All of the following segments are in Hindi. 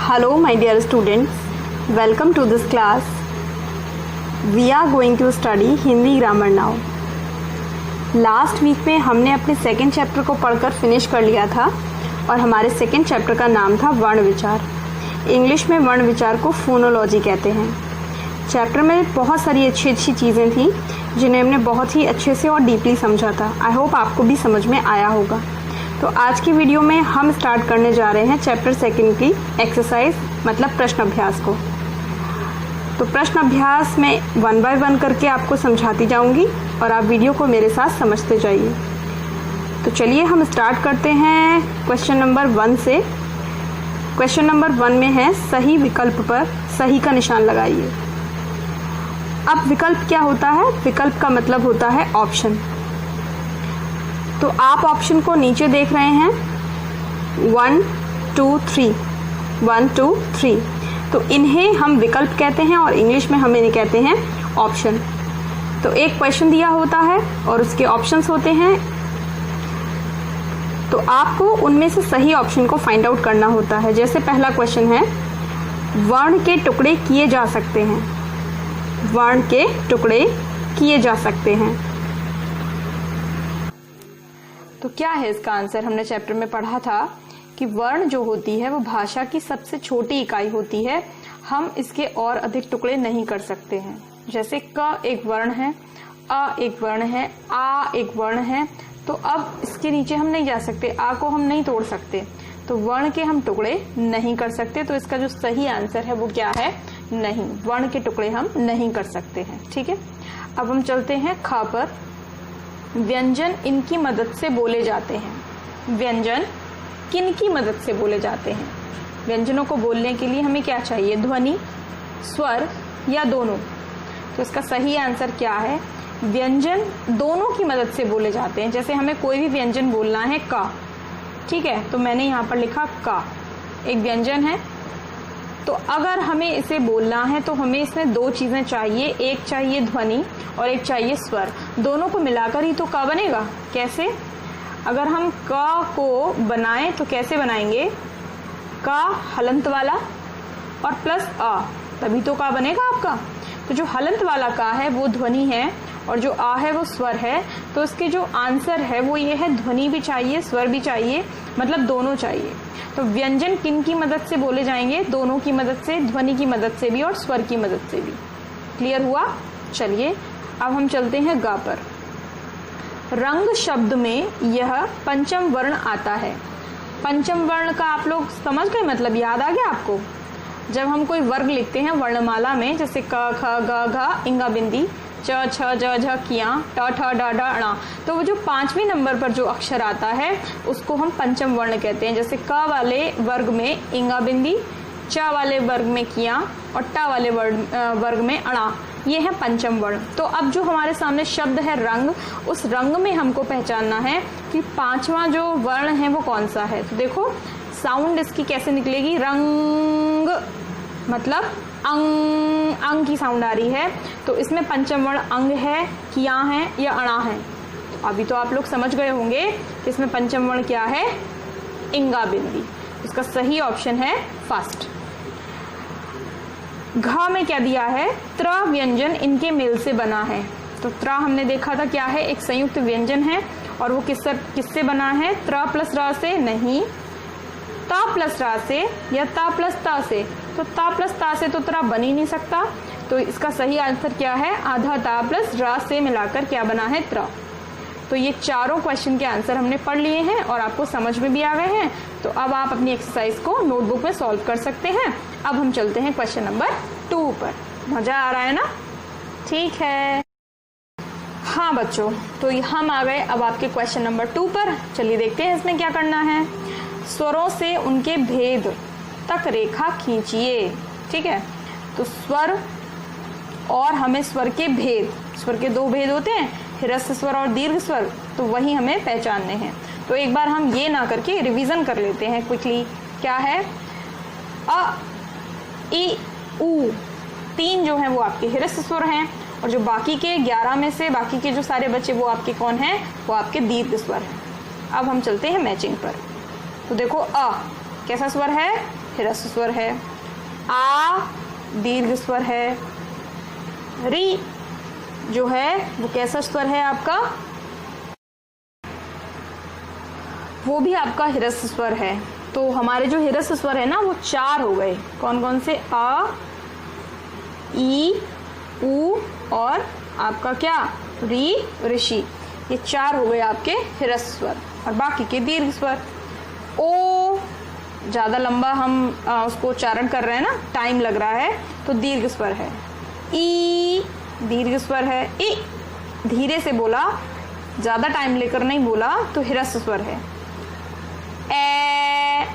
Hello my dear students, welcome to this class. We are going to study Hindi grammar now. Last week में हमने अपने सेकेंड चैप्टर को पढ़कर फिनिश कर लिया था और हमारे सेकेंड चैप्टर का नाम था वर्ण विचार। इंग्लिश में वर्ण विचार को फोनोलॉजी कहते हैं। चैप्टर में बहुत सारी अच्छी अच्छी चीज़ें थी जिन्हें हमने बहुत ही अच्छे से और डीपली समझा था। आई होप आपको भी समझ में आया होगा। तो आज की वीडियो में हम स्टार्ट करने जा रहे हैं चैप्टर सेकेंड की एक्सरसाइज मतलब प्रश्न अभ्यास को। तो प्रश्न अभ्यास में 1 बाय 1 करके आपको समझाती जाऊंगी और आप वीडियो को मेरे साथ समझते जाइए। तो चलिए हम स्टार्ट करते हैं क्वेश्चन नंबर 1 से। क्वेश्चन नंबर 1 में है सही विकल्प पर सही का निशान लगाइए। अब विकल्प क्या होता है? विकल्प का मतलब होता है ऑप्शन। तो आप ऑप्शन को नीचे देख रहे हैं 1 2 3 1 2 3। तो इन्हें हम विकल्प कहते हैं और इंग्लिश में हम इन्हें कहते हैं ऑप्शन। तो एक क्वेश्चन दिया होता है और उसके ऑप्शंस होते हैं। तो आपको उनमें से सही ऑप्शन को फाइंड आउट करना होता है। जैसे पहला क्वेश्चन है वर्ण के टुकड़े किए जा सकते हैं। वर्ण के टुकड़े किए जा सकते हैं। तो क्या है इसका आंसर? हमने चैप्टर में पढ़ा था कि वर्ण जो होती है वो भाषा की सबसे छोटी इकाई होती है। हम इसके और अधिक टुकड़े नहीं कर सकते हैं। जैसे क एक वर्ण है, अ एक वर्ण है, आ एक वर्ण है। तो अब इसके नीचे हम नहीं जा सकते, आ को हम नहीं तोड़ सकते, तो वर्ण के हम टुकड़े नहीं कर सकते। तो इसका जो सही आंसर है वो क्या है? नहीं, वर्ण के टुकड़े हम नहीं कर सकते हैं। ठीक है, अब हम चलते हैं ख पर। व्यंजन इनकी मदद से बोले जाते हैं। व्यंजन किन की मदद से बोले जाते हैं? व्यंजनों को बोलने के लिए हमें क्या चाहिए? ध्वनि, स्वर या दोनों? तो इसका सही आंसर क्या है? व्यंजन दोनों की मदद से बोले जाते हैं। जैसे हमें कोई भी व्यंजन बोलना है का, ठीक है, तो मैंने यहाँ पर लिखा का एक व्यंजन है। तो अगर हमें इसे बोलना है तो हमें इसमें दो चीजें चाहिए, एक चाहिए ध्वनि और एक चाहिए स्वर। दोनों को मिलाकर ही तो का बनेगा। कैसे? अगर हम क को बनाएं तो कैसे बनाएंगे? का हलंत वाला और प्लस अ, तभी तो का बनेगा आपका। तो जो हलंत वाला का है वो ध्वनि है और जो आ है वो स्वर है। तो इसके जो आंसर है वो ये है, ध्वनि भी चाहिए स्वर भी चाहिए, मतलब दोनों चाहिए। तो व्यंजन किन की मदद से बोले जाएंगे? दोनों की मदद से, ध्वनि की मदद से भी और स्वर की मदद से भी। क्लियर हुआ? चलिए अब हम चलते हैं गा पर। रंग शब्द में यह पंचम वर्ण आता है। पंचम वर्ण का आप लोग समझ गए, मतलब याद आ गया आपको? जब हम कोई वर्ग लिखते हैं वर्णमाला में, जैसे क ख ग घ इंगा बिंदी, च छ ज झ किया, ट ठ ड ढ ण, तो वो जो 5वें नंबर पर जो अक्षर आता है उसको हम पंचम वर्ण कहते हैं। जैसे क वाले वर्ग में इंगा बिंदी, च वाले वर्ग में किया और ट वाले वर्ग में अणा, ये है पंचम वर्ण। तो अब जो हमारे सामने शब्द है रंग, उस रंग में हमको पहचानना है कि 5वां जो वर्ण है वो कौन सा है। तो देखो साउंड इसकी कैसे निकलेगी? रंग मतलब अंग, अंग की साउंड आ रही है। तो इसमें पंचम वर्ण अंग है, किया है या अणा है? अभी तो आप लोग समझ गए होंगे कि इसमें पंचम वर्ण क्या है? इंगा बिंदी। इसका सही ऑप्शन है फर्स्ट। घ में क्या दिया है? त्र व्यंजन इनके मेल से बना है। तो त्र हमने देखा था क्या है? एक संयुक्त व्यंजन है और वो किससे बना है? त्र प्लस र से नहीं, ता प्लस रा से या ता प्लस ता से। तो ता प्लस ता से तो त्र बन ही नहीं सकता। तो इसका सही आंसर क्या है? आधा ता प्लस रा से मिलाकर क्या बना है? त्र। तो ये चारों क्वेश्चन के आंसर हमने पढ़ लिए हैं और आपको समझ में भी आ गए हैं। तो अब आप अपनी एक्सरसाइज को नोटबुक में सॉल्व कर सकते हैं। अब हम चलते हैं क्वेश्चन नंबर 2 पर। मजा आ रहा है ना? ठीक है। हाँ बच्चों, तो हम आ गए अब आपके क्वेश्चन नंबर 2 पर। चलिए देखते हैं इसमें क्या करना है। स्वरों से उनके भेद तक रेखा खींचिए। ठीक है, तो स्वर और हमें स्वर के भेद, स्वर के 2 भेद होते हैं, ह्रस्व स्वर और दीर्घ स्वर, तो वही हमें पहचानने हैं। तो एक बार हम ये ना करके रिवीजन कर लेते हैं क्विकली। क्या है? अ, ई, उ, 3 जो हैं वो आपके ह्रस्व स्वर हैं और जो बाकी के 11 में से बाकी के जो सारे बच्चे वो आपके कौन हैं? वो आपके दीर्घ स्वर हैं। अब हम चलते हैं मैचिंग पर। तो देखो अ कैसा स्वर है? ह्रस्व स्वर है। आ दीर्घ स्वर है। री जो है वो कैसा स्वर है आपका, वो भी आपका ह्रस्व स्वर है। तो हमारे जो ह्रस्व स्वर है ना वो 4 हो गए। कौन कौन से? आ, ई, उ और आपका क्या? री, ऋषि। ये 4 हो गए आपके ह्रस्व स्वर और बाकी के दीर्घ स्वर। ओ ज्यादा लंबा हम उसको उच्चारण कर रहे हैं ना, टाइम लग रहा है, तो दीर्घ स्वर है। ई दीर्घ स्वर है। ई धीरे से बोला, ज्यादा टाइम लेकर नहीं बोला, तो ह्रस्व स्वर है। ए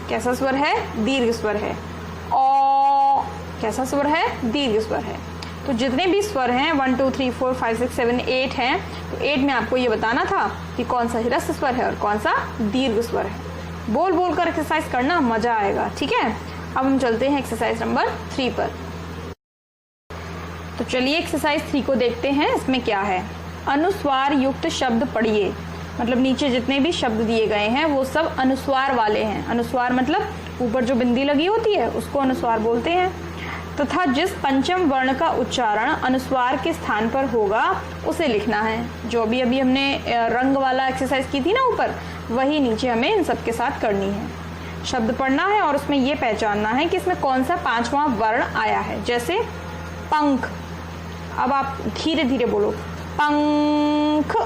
कैसा स्वर है? दीर्घ स्वर है। ओ कैसा स्वर है? दीर्घ स्वर है। तो जितने भी स्वर हैं 1 2 3 4 5 6 7 8 हैं, तो 8 में आपको ये बताना था कि कौन सा ह्रस्व स्वर है और कौन सा दीर्घ स्वर है। बोल बोल कर एक्सरसाइज करना, मजा आएगा। ठीक है, अब हम चलते हैं एक्सरसाइज नंबर 3 पर। तो चलिए एक्सरसाइज 3 को देखते हैं। इसमें क्या है? अनुस्वार युक्त शब्द पढ़िए। मतलब नीचे जितने भी शब्द दिए गए हैं वो सब अनुस्वार वाले हैं। अनुस्वार मतलब ऊपर जो बिंदी लगी होती है उसको अनुस्वार बोलते हैं। तथा जिस पंचम वर्ण का उच्चारण अनुस्वार के स्थान पर होगा उसे लिखना है। जो अभी अभी हमने रंग वाला एक्सरसाइज की थी ना ऊपर, वही नीचे हमें इन सब के साथ करनी है। शब्द पढ़ना है और उसमें ये पहचानना है कि इसमें कौन सा 5वां वर्ण आया है। जैसे पंख, अब आप धीरे धीरे बोलो पंख।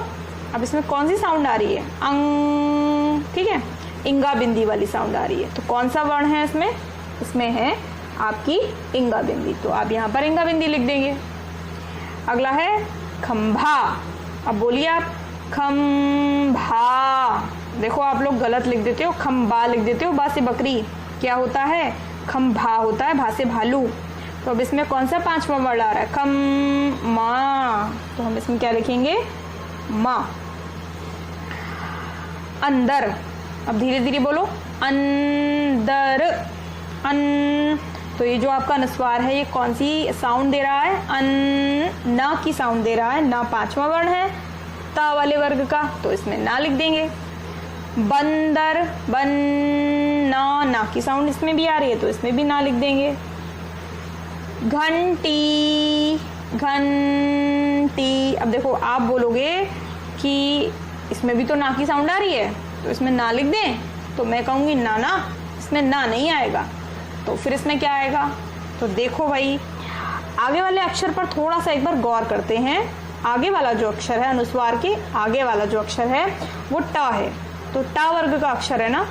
अब इसमें कौन सी साउंड आ रही है? अंग। ठीक है, इंगा बिंदी वाली साउंड आ रही है। तो कौन सा वर्ण है इसमें? इसमें है आपकी इंगा बिंदी। तो आप यहाँ पर इंगा बिंदी लिख देंगे। अगला है खंभा। अब बोलिए आप खंभा। देखो आप लोग गलत लिख देते हो, खंबा लिख देते हो, बा से बकरी। क्या होता है? खंभा होता है, भा से भालू। तो अब इसमें कौन सा 5वां वर्ड आ रहा है? खम मा। तो हम इसमें क्या लिखेंगे? माँ। अंदर। अब धीरे धीरे बोलो अंदर। अन। तो ये जो आपका अनुस्वार है ये कौन सी साउंड दे रहा है? अन। ना की साउंड दे रहा है। ना 5वां वर्ण है ता वाले वर्ग का, तो इसमें ना लिख देंगे। बंदर। बन ना की साउंड इसमें भी आ रही है, तो इसमें भी ना लिख देंगे। घंटी। घंटी। अब देखो आप बोलोगे कि इसमें भी तो ना की साउंड आ रही है, तो इसमें ना लिख दें, तो मैं कहूंगी ना ना, इसमें ना नहीं आएगा। तो फिर इसमें क्या आएगा? तो देखो भाई, आगे वाले अक्षर पर थोड़ा सा एक बार गौर करते हैं। आगे वाला जो अक्षर है, अनुस्वार के आगे वाला जो अक्षर है वो ट है। तो ट वर्ग का अक्षर है ना,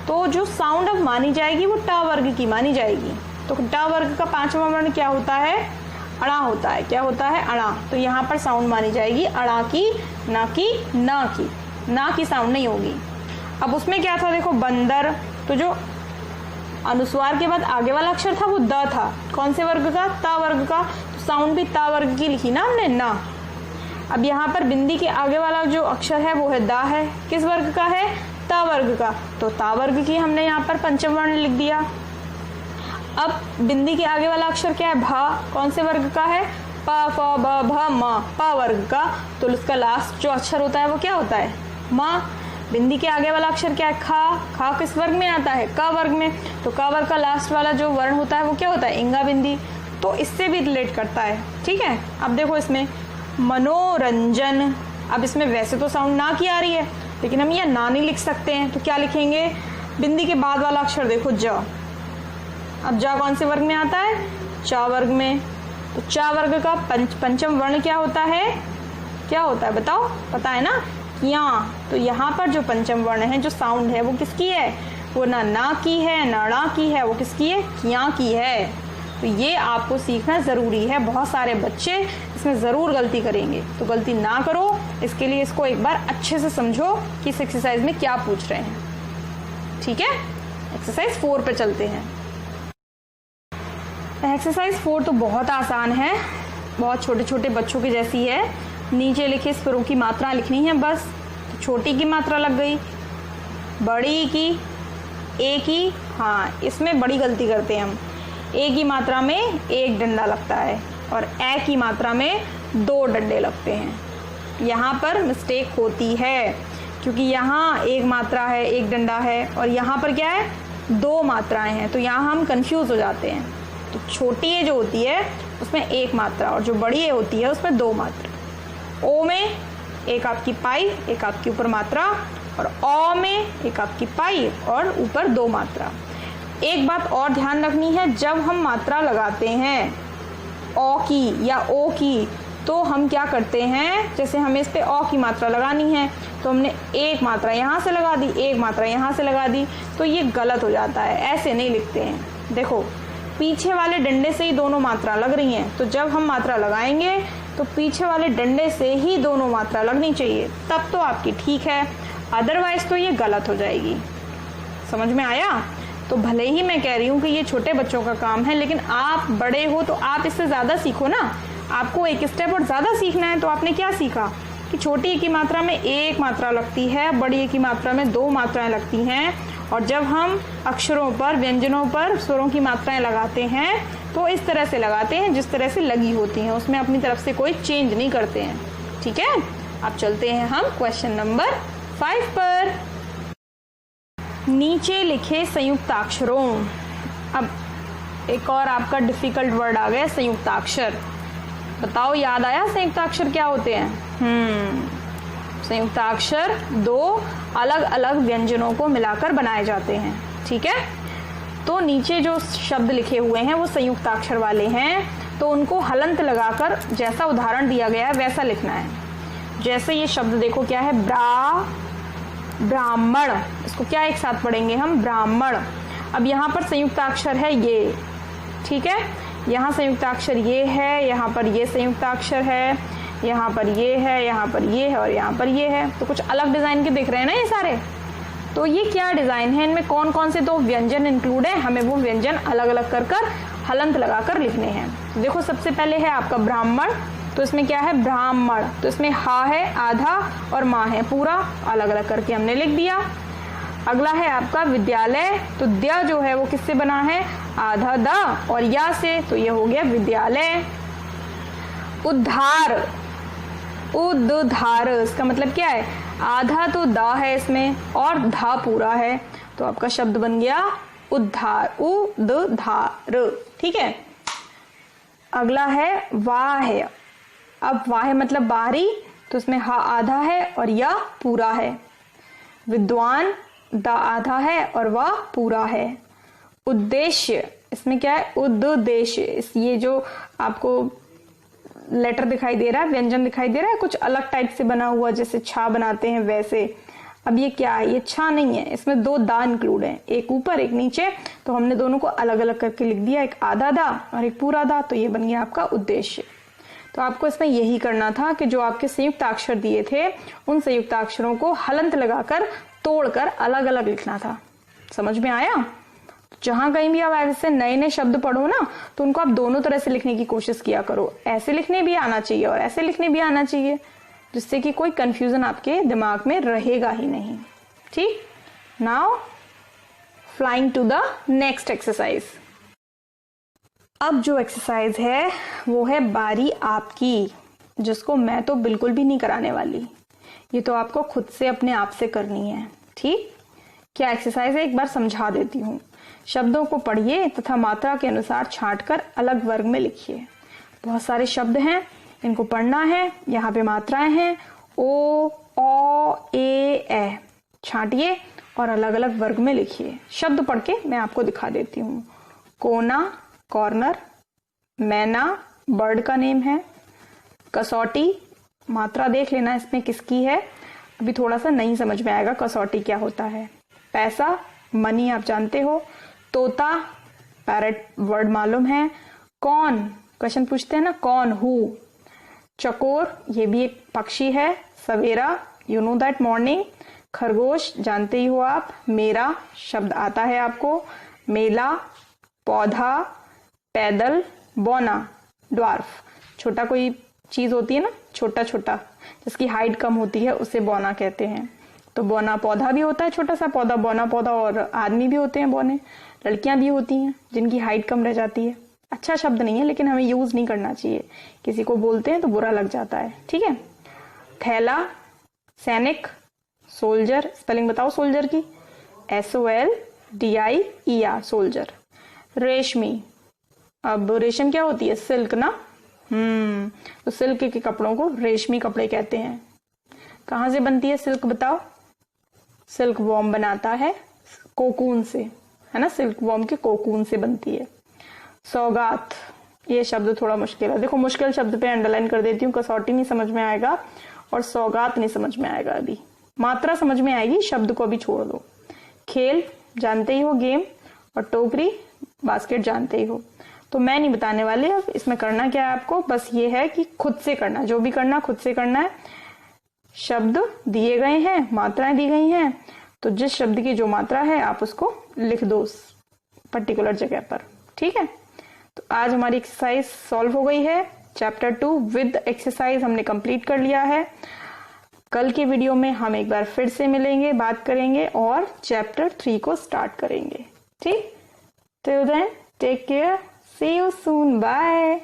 तो जो साउंड अब मानी जाएगी वो ट वर्ग की मानी जाएगी। तो ट वर्ग का 5वां वर्ण क्या होता है? अड़ा होता है। क्या होता है? अड़ा। तो यहाँ पर साउंड मानी जाएगी अड़ा की, ना की ना की। ना की साउंड नहीं होगी। अब उसमें क्या था? देखो बंदर। तो जो अनुस्वार के बाद आगे वाला अक्षर था वो द था। कौन से वर्ग का? ता वर्ग का। तो साउंड भी ता वर्ग की लिखी ना हमने, ना। अब यहाँ पर बिंदी के आगे वाला जो अक्षर है वो है दा है। किस वर्ग का है? ता वर्ग का। तो ता वर्ग की हमने यहाँ पर पंचम वर्ण लिख दिया। अब बिंदी के आगे वाला अक्षर क्या है? भा। कौन से वर्ग का है? प फ ब भ म, पा वर्ग का। तो उसका लास्ट जो अक्षर होता है वो क्या होता है? माँ। बिंदी के आगे वाला अक्षर क्या है? खा। खा किस वर्ग में आता है? क वर्ग में। तो क वर्ग का लास्ट वाला जो वर्ण होता है वो क्या होता है? इंगा बिंदी। तो इससे भी रिलेट करता है। ठीक है, अब देखो इसमें मनोरंजन। अब इसमें वैसे तो साउंड ना की आ रही है, लेकिन हम यह ना नहीं लिख सकते हैं, तो क्या लिखेंगे? बिंदी के बाद वाला अक्षर देखो ज। अब जा कौन से वर्ग में आता है? चा वर्ग में। तो चा वर्ग का पंचम वर्ण क्या होता है? क्या होता है बताओ? पता है ना? यहाँ। तो यहाँ पर जो पंचम वर्ण है, जो साउंड है वो किसकी है? वो ना की है, ना ड़ा की है, वो किसकी है? किया की है। तो ये आपको सीखना जरूरी है। बहुत सारे बच्चे इसमें जरूर गलती करेंगे, तो गलती ना करो। इसके लिए इसको एक बार अच्छे से समझो कि इस एक्सरसाइज में क्या पूछ रहे हैं। ठीक है, एक्सरसाइज 4 पे चलते हैं। एक्सरसाइज 4 तो बहुत आसान है, बहुत छोटे छोटे बच्चों की जैसी है। नीचे लिखे स्वरों की मात्रा लिखनी है बस। तो छोटी की मात्रा लग गई, बड़ी की, ए की। हाँ, इसमें बड़ी गलती करते हैं हम। ए की मात्रा में 1 डंडा लगता है और ए की मात्रा में 2 डंडे लगते हैं। यहाँ पर मिस्टेक होती है, क्योंकि यहाँ 1 मात्रा है, 1 डंडा है, और यहाँ पर क्या है? 2 मात्राएं हैं, तो यहाँ हम कंफ्यूज हो जाते हैं। तो छोटी ए जो होती है उसमें 1 मात्रा और जो बड़ी ए होती है उसमें 2 मात्रा। ओ में एक आपकी पाई, एक आपकी ऊपर मात्रा, और औ में एक आपकी पाई और ऊपर 2 मात्रा। एक बात और ध्यान रखनी है, जब हम मात्रा लगाते हैं औ की या ओ की, तो हम क्या करते हैं, जैसे हमें इस पे औ की मात्रा लगानी है तो हमने 1 मात्रा यहाँ से लगा दी, 1 मात्रा यहाँ से लगा दी, तो ये गलत हो जाता है, ऐसे नहीं लिखते हैं। देखो पीछे वाले डंडे से ही दोनों मात्रा लग रही हैं, तो जब हम मात्रा लगाएंगे तो पीछे वाले डंडे से ही दोनों मात्रा लगनी चाहिए, तब तो आपकी ठीक है, अदरवाइज तो ये गलत हो जाएगी। समझ में आया? तो भले ही मैं कह रही हूँ कि ये छोटे बच्चों का काम है, लेकिन आप बड़े हो तो आप इससे ज़्यादा सीखो ना। आपको एक स्टेप और ज़्यादा सीखना है, तो आपने क्या सीखा कि छोटी ए की मात्रा में 1 मात्रा लगती है, बड़ी ए की मात्रा में 2 मात्राएं लगती हैं, और जब हम अक्षरों पर, व्यंजनों पर स्वरों की मात्राएं लगाते हैं तो इस तरह से लगाते हैं जिस तरह से लगी होती हैं, उसमें अपनी तरफ से कोई चेंज नहीं करते हैं। ठीक है, अब चलते हैं हम क्वेश्चन नंबर 5 पर। नीचे लिखे संयुक्ताक्षरों। अब एक और आपका डिफिकल्ट वर्ड आ गया, संयुक्ताक्षर। बताओ याद आया संयुक्ताक्षर क्या होते हैं? संयुक्ताक्षर 2 अलग अलग व्यंजनों को मिलाकर बनाए जाते हैं। ठीक है, तो नीचे जो शब्द लिखे हुए हैं वो संयुक्ताक्षर वाले हैं, तो उनको हलंत लगाकर जैसा उदाहरण दिया गया है वैसा लिखना है। जैसे ये शब्द देखो क्या है, ब्राह्मण, इसको क्या एक साथ पढ़ेंगे हम, ब्राह्मण। अब यहाँ पर संयुक्ताक्षर है ये, ठीक है, यहाँ संयुक्ताक्षर ये है, यहाँ पर ये संयुक्ताक्षर है, यहाँ पर ये है, यहाँ पर ये है और यहाँ पर ये है। तो कुछ अलग डिजाइन के दिख रहे हैं ना ये सारे। तो ये क्या डिजाइन है, इनमें कौन कौन से 2 व्यंजन इंक्लूड है, हमें वो व्यंजन अलग अलग कर हलंत लगाकर लिखने हैं। तो देखो सबसे पहले है आपका ब्राह्मण, तो इसमें क्या है, ब्राह्मण, तो इसमें हा है आधा और माँ है पूरा, अलग अलग करके हमने लिख दिया। अगला है आपका विद्यालय, तो द्या जो है वो किससे बना है, आधा दा और या से, तो ये हो गया विद्यालय। उद्धार, उद्धार, इसका मतलब क्या है, आधा तो दा है इसमें और धा पूरा है, तो आपका शब्द बन गया उद्धार, उद्धार। ठीक है, अगला है वाह है। अब वाह है मतलब बाहरी, तो इसमें हा आधा है और या पूरा है। विद्वान, दा आधा है और वह पूरा है। उद्देश्य, इसमें क्या है, उद्देश्य, ये जो आपको लेटर दिखाई दे रहा है, व्यंजन दिखाई दे रहा है, कुछ अलग टाइप से बना हुआ, जैसे छा बनाते हैं वैसे। अब ये क्या है, ये छा नहीं है, इसमें 2 दा इंक्लूड है, एक ऊपर एक नीचे, तो हमने दोनों को अलग अलग करके लिख दिया, एक आधा दा और एक पूरा दा, तो ये बन गया आपका उद्देश्य। तो आपको इसमें यही करना था कि जो आपके संयुक्ताक्षर दिए थे उन संयुक्ताक्षरों को हलंत लगाकर तोड़कर अलग अलग लिखना था। समझ में आया? जहां कहीं भी आप ऐसे नए नए शब्द पढ़ो ना, तो उनको आप दोनों तरह से लिखने की कोशिश किया करो, ऐसे लिखने भी आना चाहिए और ऐसे लिखने भी आना चाहिए, जिससे कि कोई कंफ्यूजन आपके दिमाग में रहेगा ही नहीं। ठीक, now flying to the next exercise. अब जो एक्सरसाइज है वो है बारी आपकी, जिसको मैं तो बिल्कुल भी नहीं कराने वाली, ये तो आपको खुद से अपने आप से करनी है। ठीक, क्या एक्सरसाइज है एक बार समझा देती हूँ। शब्दों को पढ़िए तथा मात्रा के अनुसार छांटकर अलग वर्ग में लिखिए। बहुत सारे शब्द हैं, इनको पढ़ना है। यहाँ पे मात्राएं हैं, ओ, औ, ए, छांटिए और अलग अलग वर्ग में लिखिए। शब्द पढ़ के मैं आपको दिखा देती हूँ। कोना, कॉर्नर। मैना, बर्ड का नेम है। कसौटी, मात्रा देख लेना इसमें किसकी है, अभी थोड़ा सा नहीं समझ में आएगा कसौटी क्या होता है। पैसा, मनी आप जानते हो। तोता, पैरट वर्ड मालूम है। कौन, क्वेश्चन पूछते हैं ना, कौन, हु। चकोर, ये भी एक पक्षी है। सवेरा, यू नो दैट, मॉर्निंग। खरगोश जानते ही हो आप। मेरा शब्द आता है आपको। मेला, पौधा। पैदल, बौना, ड्वार्फ, छोटा कोई चीज होती है ना, छोटा छोटा जिसकी हाइट कम होती है उसे बौना कहते हैं। तो बौना पौधा भी होता है, छोटा सा पौधा बौना पौधा, और आदमी भी होते हैं बौने, लड़कियां भी होती हैं जिनकी हाइट कम रह जाती है। अच्छा शब्द नहीं है लेकिन हमें यूज नहीं करना चाहिए, किसी को बोलते हैं तो बुरा लग जाता है। ठीक है। थैला, सैनिक। सोल्जर, स्पेलिंग बताओ सोल्जर की। SOL DIER soldier. रेशमी, अब रेशम क्या होती है? सिल्क ना। तो सिल्क के कपड़ों को रेशमी कपड़े कहते हैं। कहाँ से बनती है सिल्क बताओ? सिल्क वॉर्म बनाता है कोकून से, है ना, सिल्क वॉर्म के कोकून से बनती है। सौगात, ये शब्द थोड़ा मुश्किल है, देखो मुश्किल शब्द पे अंडरलाइन कर देती हूँ, कसौटी नहीं समझ में आएगा और सौगात नहीं समझ में आएगा। अभी मात्रा समझ में आएगी, शब्द को अभी छोड़ दो। खेल जानते ही हो, गेम, और टोकरी बास्केट जानते ही हो, तो मैं नहीं बताने वाली। अब इसमें करना क्या है आपको? बस ये है कि खुद से करना, जो भी करना खुद से करना है। शब्द दिए गए हैं, मात्राएं दी गई हैं, तो जिस शब्द की जो मात्रा है आप उसको लिख दो उस पर्टिकुलर जगह पर, ठीक है। तो आज हमारी एक्सरसाइज सॉल्व हो गई है। चैप्टर 2 विद एक्सरसाइज हमने कंप्लीट कर लिया है। कल के वीडियो में हम एक बार फिर से मिलेंगे, बात करेंगे और चैप्टर 3 को स्टार्ट करेंगे, ठीक। Till then take care, see you soon, bye.